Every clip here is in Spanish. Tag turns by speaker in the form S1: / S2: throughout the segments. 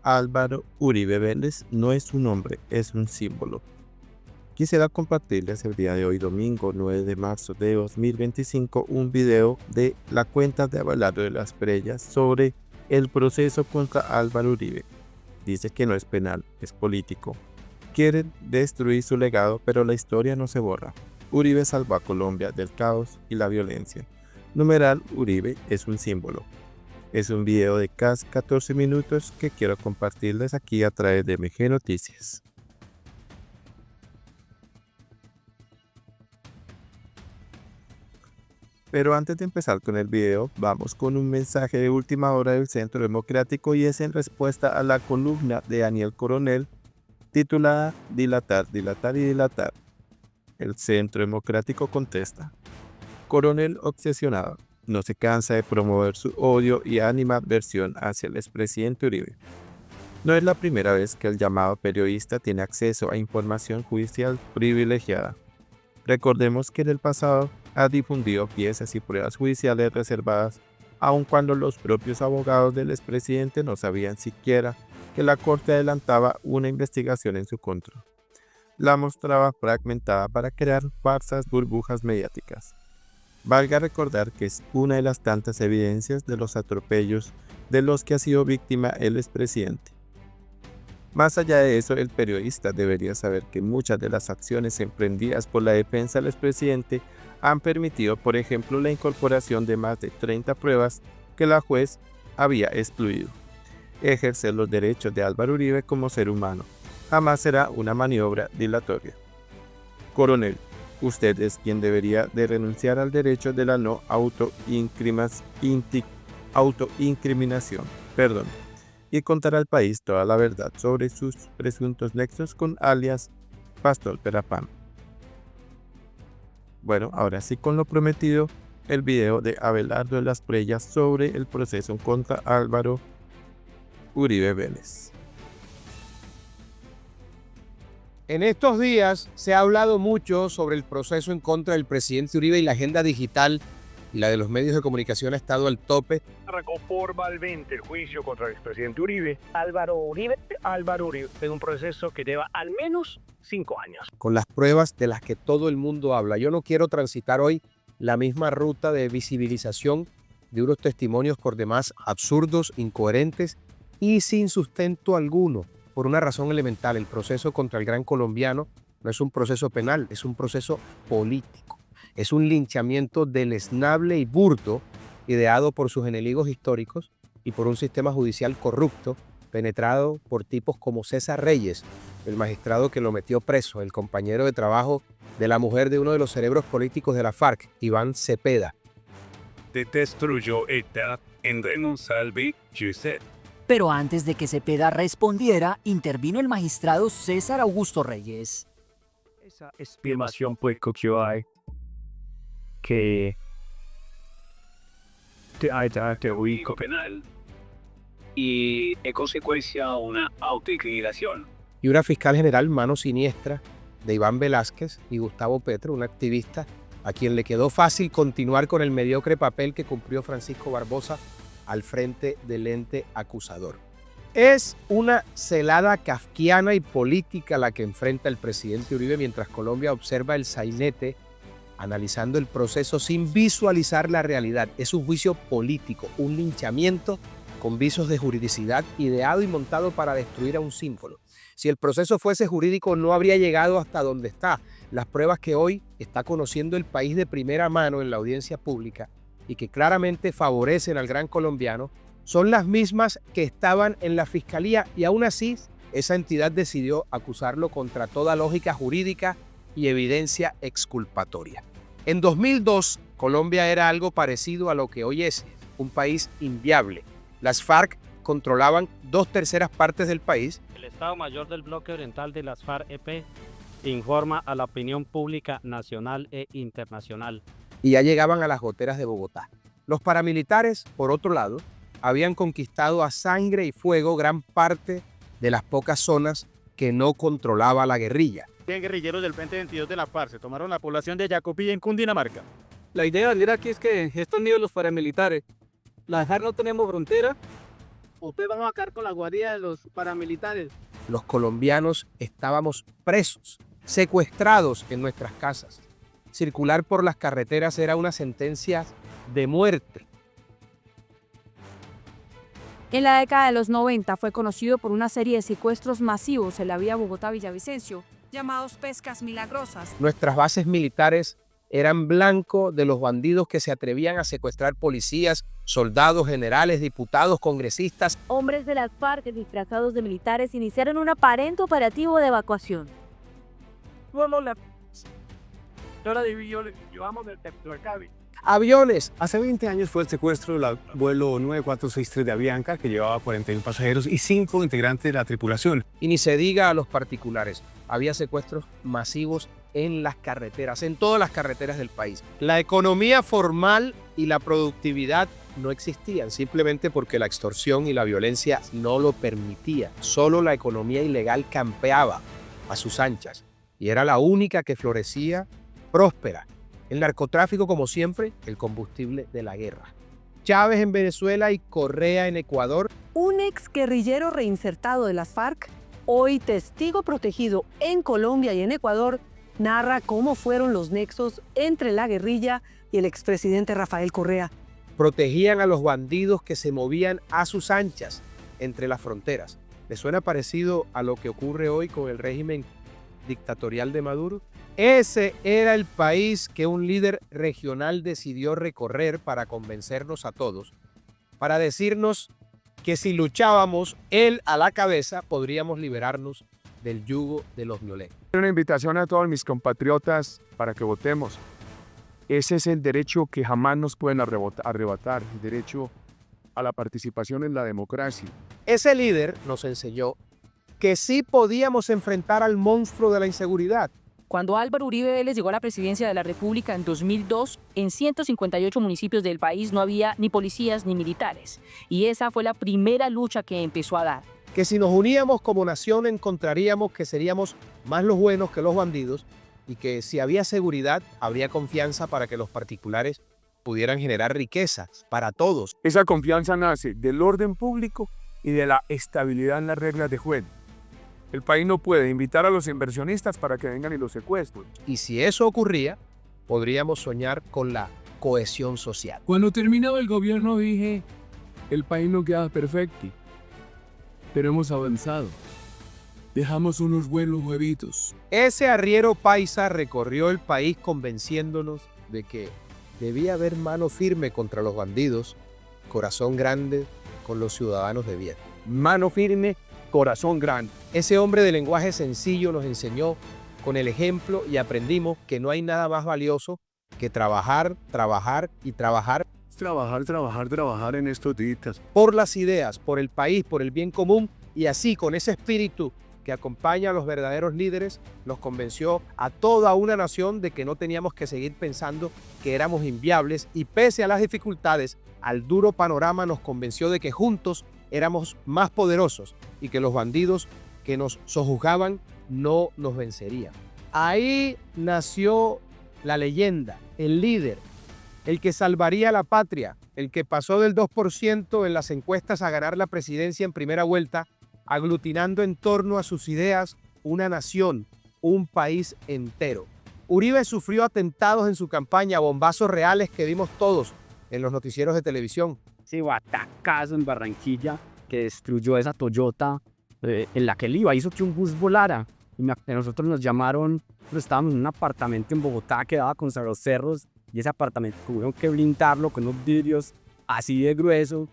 S1: Álvaro Uribe Vélez no es un nombre, es un símbolo. Quisiera compartirles el día de hoy, domingo 9 de marzo de 2025, un video de la cuenta de Abelardo de las Prellas sobre el proceso contra Álvaro Uribe. Dice que no es penal, es político. Quieren destruir su legado, pero la historia no se borra. Uribe salvó a Colombia del caos y la violencia. Numeral Uribe es un símbolo. Es un video de casi 14 minutos que quiero compartirles aquí a través de MG Noticias. Pero antes de empezar con el video, vamos con un mensaje de última hora del Centro Democrático y es en respuesta a la columna de Daniel Coronel titulada Dilatar, dilatar y dilatar. El Centro Democrático contesta: Coronel obsesionado, no se cansa de promover su odio y animadversión hacia el expresidente Uribe. No es la primera vez que el llamado periodista tiene acceso a información judicial privilegiada. Recordemos que en el pasado ha difundido piezas y pruebas judiciales reservadas, aun cuando los propios abogados del expresidente no sabían siquiera que la Corte adelantaba una investigación en su contra. La mostraba fragmentada para crear falsas burbujas mediáticas. Valga recordar que es una de las tantas evidencias de los atropellos de los que ha sido víctima el expresidente. Más allá de eso, el periodista debería saber que muchas de las acciones emprendidas por la defensa del expresidente han permitido, por ejemplo, la incorporación de más de 30 pruebas que la juez había excluido. Ejercer los derechos de Álvaro Uribe como ser humano jamás será una maniobra dilatoria. Coronel, usted es quien debería de renunciar al derecho de la no autoincriminación, y contar al país toda la verdad sobre sus presuntos nexos con alias Pastor Perapán. Bueno, ahora sí, con lo prometido, el video de Abelardo de las Prellas sobre el proceso contra Álvaro Uribe Vélez.
S2: En estos días se ha hablado mucho sobre el proceso en contra del presidente Uribe y la agenda digital y la de los medios de comunicación ha estado al tope.
S3: Arrancó formalmente el juicio contra el expresidente Uribe.
S4: Álvaro Uribe,
S3: En un proceso que lleva al menos 5 años.
S2: Con las pruebas de las que todo el mundo habla. Yo no quiero transitar hoy la misma ruta de visibilización de unos testimonios por demás absurdos, incoherentes y sin sustento alguno. Por una razón elemental, el proceso contra el gran colombiano no es un proceso penal, es un proceso político. Es un linchamiento deleznable y burdo, ideado por sus enemigos históricos y por un sistema judicial corrupto, penetrado por tipos como César Reyes, el magistrado que lo metió preso, el compañero de trabajo de la mujer de uno de los cerebros políticos de la FARC, Iván Cepeda.
S5: Te destruyó ETA en Salvi Giuseppe.
S6: Pero antes de que Cepeda respondiera, intervino el magistrado César Augusto Reyes.
S3: Esa estimación política que hay, que hay teórico
S5: penal y en consecuencia una autoincriminación.
S2: Y una fiscal general mano siniestra de Iván Velázquez y Gustavo Petro, un activista a quien le quedó fácil continuar con el mediocre papel que cumplió Francisco Barbosa al frente del ente acusador. Es una celada kafkiana y política la que enfrenta el presidente Uribe mientras Colombia observa el sainete analizando el proceso sin visualizar la realidad. Es un juicio político, un linchamiento con visos de juridicidad ideado y montado para destruir a un símbolo. Si el proceso fuese jurídico no habría llegado hasta donde está. Las pruebas que hoy está conociendo el país de primera mano en la audiencia pública y que claramente favorecen al gran colombiano, son las mismas que estaban en la fiscalía y aún así esa entidad decidió acusarlo contra toda lógica jurídica y evidencia exculpatoria. En 2002, Colombia era algo parecido a lo que hoy es, un país inviable. Las FARC controlaban 2/3 partes del país.
S4: el Estado Mayor del Bloque Oriental de las FARC-EP informa a la opinión pública nacional e internacional.
S2: Y ya llegaban a las goteras de Bogotá. Los paramilitares, por otro lado, habían conquistado a sangre y fuego gran parte de las pocas zonas que no controlaba la guerrilla.
S7: 100 guerrilleros del Frente 22 de la FARC se tomaron la población de Jacopilla en Cundinamarca.
S8: La idea de venir aquí es que estos niños, los paramilitares, la FARC no tenemos frontera
S7: Ustedes van a sacar con la guardia de los paramilitares.
S2: Los colombianos estábamos presos, secuestrados en nuestras casas. Circular por las carreteras era una sentencia de muerte.
S8: En la década de los 90 fue conocido por una serie de secuestros masivos en la vía Bogotá-Villavicencio, llamados pescas milagrosas.
S2: Nuestras bases militares eran blanco de los bandidos que se atrevían a secuestrar policías, soldados, generales, diputados, congresistas.
S9: Hombres de las FARC disfrazados de militares iniciaron un aparente operativo de evacuación.
S2: Aviones.
S10: Hace 20 años fue el secuestro del vuelo 9463 de Avianca, que llevaba 41 pasajeros y 5 integrantes de la tripulación.
S2: Y ni se diga a los particulares. Había secuestros masivos en las carreteras, en todas las carreteras del país. La economía formal y la productividad no existían, simplemente porque la extorsión y la violencia no lo permitían. Solo la economía ilegal campeaba a sus anchas y era la única que florecía próspera. El narcotráfico, como siempre, el combustible de la guerra. Chávez en Venezuela y Correa en Ecuador.
S8: Un ex guerrillero reinsertado de las FARC, hoy testigo protegido en Colombia y en Ecuador, narra cómo fueron los nexos entre la guerrilla y el expresidente Rafael Correa.
S2: Protegían a los bandidos que se movían a sus anchas entre las fronteras. ¿Le suena parecido a lo que ocurre hoy con el régimen dictatorial de Maduro? Ese era el país que un líder regional decidió recorrer para convencernos a todos, para decirnos que si luchábamos él a la cabeza podríamos liberarnos del yugo de los violentos.
S11: Una invitación a todos mis compatriotas para que votemos. Ese es el derecho que jamás nos pueden arrebatar, el derecho a la participación en la democracia.
S2: Ese líder nos enseñó que sí podíamos enfrentar al monstruo de la inseguridad.
S8: Cuando Álvaro Uribe Vélez llegó a la presidencia de la República en 2002, en 158 municipios del país no había ni policías ni militares. Y esa fue la primera lucha que empezó a dar.
S2: Que si nos uníamos como nación encontraríamos que seríamos más los buenos que los bandidos y que si había seguridad, habría confianza para que los particulares pudieran generar riqueza para todos.
S11: Esa confianza nace del orden público y de la estabilidad en las reglas de juego. El país no puede invitar a los inversionistas para que vengan y los secuestren.
S2: Y si eso ocurría, podríamos soñar con la cohesión social.
S11: Cuando terminaba el gobierno dije, el país no queda perfecto, pero hemos avanzado. Dejamos unos buenos huevitos.
S2: Ese arriero paisa recorrió el país convenciéndonos de que debía haber mano firme contra los bandidos, corazón grande con los ciudadanos de bien.
S11: Mano firme, corazón grande.
S2: Ese hombre de lenguaje sencillo nos enseñó con el ejemplo y aprendimos que no hay nada más valioso que trabajar, trabajar y trabajar.
S10: Trabajar en estos días.
S2: Por las ideas, por el país, por el bien común y así con ese espíritu que acompaña a los verdaderos líderes, nos convenció a toda una nación de que no teníamos que seguir pensando que éramos inviables y pese a las dificultades, al duro panorama nos convenció de que juntos éramos más poderosos y que los bandidos que nos sojuzgaban no nos vencerían. Ahí nació la leyenda, el líder, el que salvaría a la patria, el que pasó del 2% en las encuestas a ganar la presidencia en primera vuelta, aglutinando en torno a sus ideas una nación, un país entero. Uribe sufrió atentados en su campaña, bombazos reales que vimos todos en los noticieros de televisión.
S3: Ese batacazo en Barranquilla que destruyó esa Toyota en la que él iba, hizo que un bus volara. Y nosotros nos llamaron, estábamos en un apartamento en Bogotá que daba contra los cerros y ese apartamento tuvieron que blindarlo con unos vidrios así de grueso.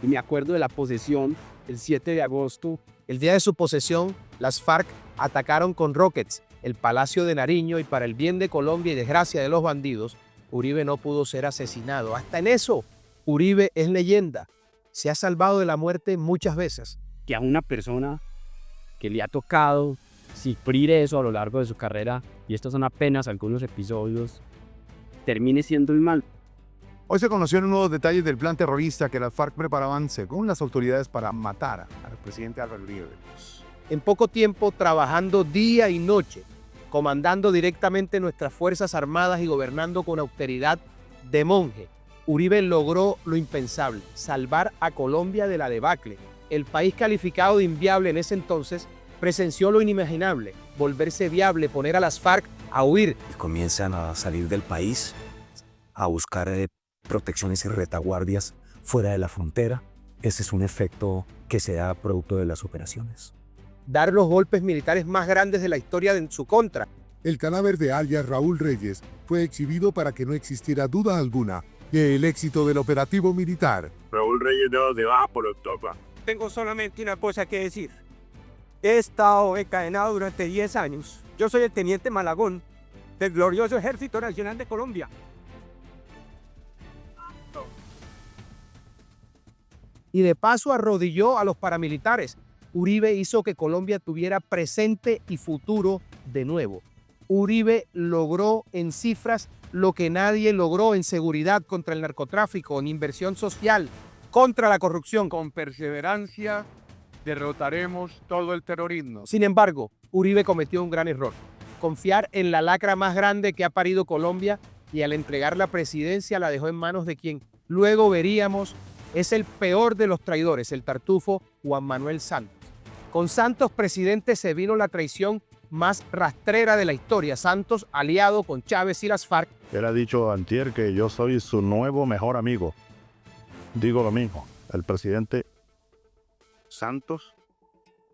S3: Y me acuerdo de la posesión el 7 de agosto.
S2: El día de su posesión, las FARC atacaron con rockets el Palacio de Nariño y para el bien de Colombia y desgracia de los bandidos, Uribe no pudo ser asesinado. Hasta en eso, Uribe es leyenda. Se ha salvado de la muerte muchas veces.
S3: Que a una persona que le ha tocado sufrir eso a lo largo de su carrera, y estos son apenas algunos episodios, termine siendo el mal.
S10: Hoy se conocieron nuevos detalles del plan terrorista que las FARC preparaban según las autoridades para matar al presidente Álvaro Uribe.
S2: En poco tiempo, trabajando día y noche, comandando directamente nuestras Fuerzas Armadas y gobernando con austeridad de monje, Uribe logró lo impensable, salvar a Colombia de la debacle. El país calificado de inviable en ese entonces presenció lo inimaginable, volverse viable, poner a las FARC a huir.
S12: Comienzan a salir del país, a buscar protecciones y retaguardias fuera de la frontera. Ese es un efecto que se da producto de las operaciones.
S2: Dar los golpes militares más grandes de la historia en su contra.
S13: El cadáver de alias Raúl Reyes fue exhibido para que no existiera duda alguna de el éxito del operativo militar.
S5: Raúl Reyes de baja por Octopa.
S14: Tengo solamente una cosa que decir. He estado encadenado durante 10 años. Yo soy el teniente Malagón del glorioso Ejército Nacional de Colombia.
S2: Y de paso arrodilló a los paramilitares. Uribe hizo que Colombia tuviera presente y futuro de nuevo. Uribe logró en cifras lo que nadie logró en seguridad contra el narcotráfico, en inversión social, contra la corrupción.
S11: Con perseverancia derrotaremos todo el terrorismo.
S2: Sin embargo, Uribe cometió un gran error. Confiar en la lacra más grande que ha parido Colombia y al entregar la presidencia la dejó en manos de quien luego veríamos es el peor de los traidores, el tartufo Juan Manuel Santos. Con Santos presidente se vino la traición más rastrera de la historia. Santos aliado con Chávez y las FARC.
S15: Él ha dicho antier que yo soy su nuevo mejor amigo. Digo lo mismo, el presidente Santos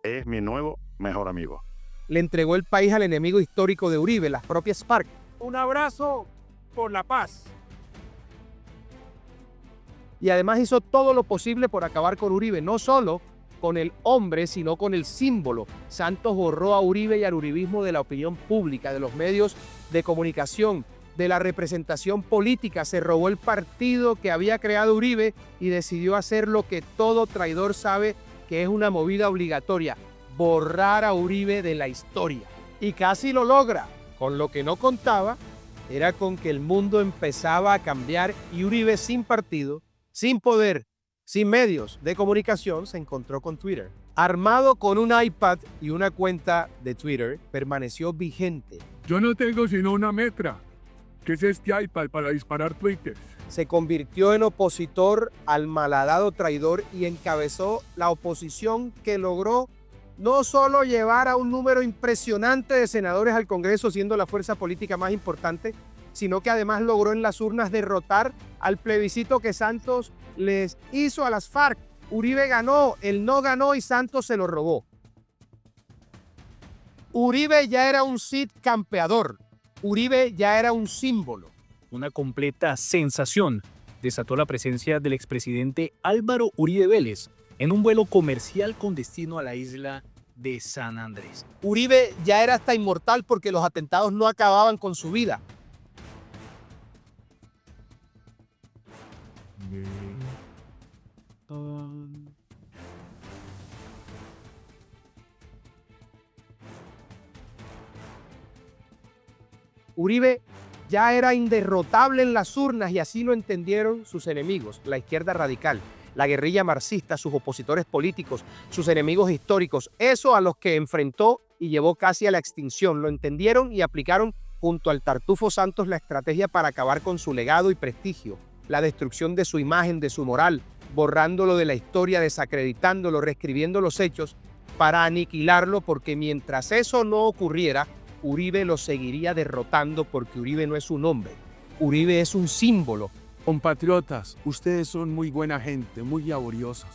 S15: es mi nuevo mejor amigo.
S2: Le entregó el país al enemigo histórico de Uribe, las propias FARC.
S14: Un abrazo por la paz.
S2: Y además hizo todo lo posible por acabar con Uribe, no solo con el hombre, sino con el símbolo. Santos borró a Uribe y al uribismo de la opinión pública, de los medios de comunicación, de la representación política. Se robó el partido que había creado Uribe y decidió hacer lo que todo traidor sabe que es una movida obligatoria: borrar a Uribe de la historia. Y casi lo logra. Con lo que no contaba era con que el mundo empezaba a cambiar y Uribe, sin partido, sin poder, sin medios de comunicación, se encontró con Twitter. Armado con un iPad y una cuenta de Twitter, permaneció vigente.
S11: Yo no tengo sino una metra, que es este iPad para disparar tweets.
S2: Se convirtió en opositor al malhadado traidor y encabezó la oposición que logró no solo llevar a un número impresionante de senadores al Congreso, siendo la fuerza política más importante, sino que además logró en las urnas derrotar al plebiscito que Santos les hizo a las FARC. Uribe ganó, él no ganó y Santos se lo robó. Uribe ya era un Cid campeador. Uribe ya era un símbolo.
S16: Una completa sensación desató la presencia del expresidente Álvaro Uribe Vélez en un vuelo comercial con destino a la isla de San Andrés.
S2: Uribe ya era hasta inmortal porque los atentados no acababan con su vida. Uribe ya era inderrotable en las urnas y así lo entendieron sus enemigos, la izquierda radical, la guerrilla marxista, sus opositores políticos, sus enemigos históricos, eso a los que enfrentó y llevó casi a la extinción. Lo entendieron y aplicaron junto al Tartufo Santos la estrategia para acabar con su legado y prestigio, la destrucción de su imagen, de su moral, borrándolo de la historia, desacreditándolo, reescribiendo los hechos para aniquilarlo, porque mientras eso no ocurriera, Uribe lo seguiría derrotando, porque Uribe no es un hombre, Uribe es un símbolo.
S11: Compatriotas, ustedes son muy buena gente, muy laboriosos.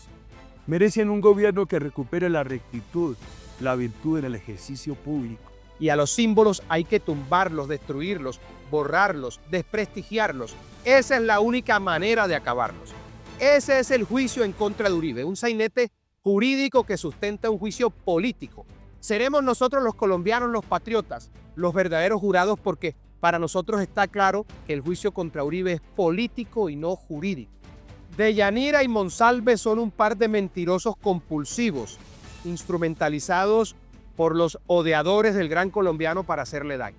S11: Merecen un gobierno que recupere la rectitud, la virtud en el ejercicio público.
S2: Y a los símbolos hay que tumbarlos, destruirlos, borrarlos, desprestigiarlos. Esa es la única manera de acabarlos. Ese es el juicio en contra de Uribe, un sainete jurídico que sustenta un juicio político. Seremos nosotros los colombianos, los patriotas, los verdaderos jurados, porque para nosotros está claro que el juicio contra Uribe es político y no jurídico. Deyanira y Monsalve son un par de mentirosos compulsivos, instrumentalizados por los odiadores del gran colombiano para hacerle daño.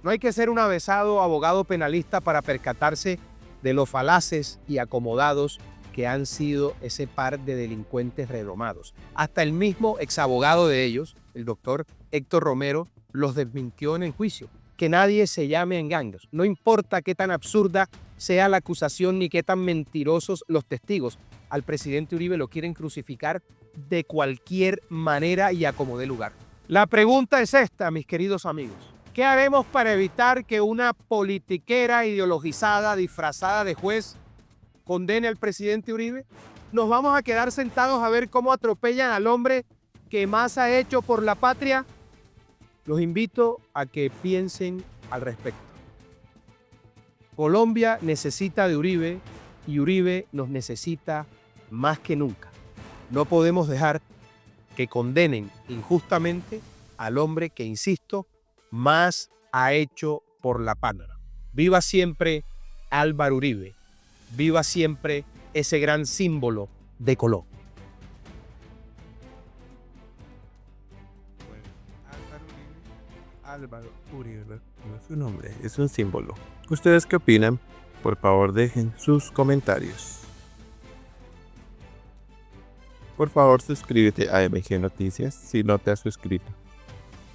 S2: No hay que ser un avesado abogado penalista para percatarse de los falaces y acomodados que han sido ese par de delincuentes redomados. Hasta el mismo exabogado de ellos, el doctor Héctor Romero, los desmintió en el juicio. Que nadie se llame a engaños. No importa qué tan absurda sea la acusación ni qué tan mentirosos los testigos. Al presidente Uribe lo quieren crucificar de cualquier manera y a como dé lugar. La pregunta es esta, mis queridos amigos. ¿Qué haremos para evitar que una politiquera ideologizada, disfrazada de juez, condene al presidente Uribe? ¿Nos vamos a quedar sentados a ver cómo atropellan al hombre que más ha hecho por la patria? Los invito a que piensen al respecto. Colombia necesita de Uribe y Uribe nos necesita más que nunca. No podemos dejar que condenen injustamente al hombre que, insisto, más ha hecho por la patria. Viva siempre Álvaro Uribe. Viva siempre ese gran símbolo de Colombia.
S1: Álvaro Uribe no es un nombre, es un símbolo. ¿Ustedes qué opinan? Por favor, dejen sus comentarios. Por favor, suscríbete a MG Noticias si no te has suscrito.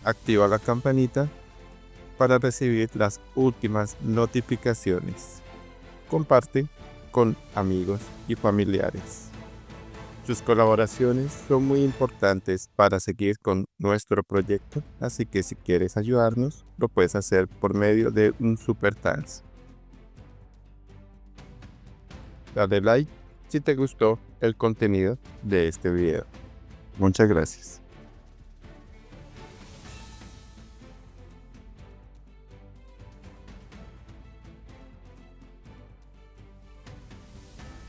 S1: Activa la campanita para recibir las últimas notificaciones. Comparte con amigos y familiares. Sus colaboraciones son muy importantes para seguir con nuestro proyecto, así que si quieres ayudarnos, lo puedes hacer por medio de un super thanks. Dale like si te gustó el contenido de este video. Muchas gracias.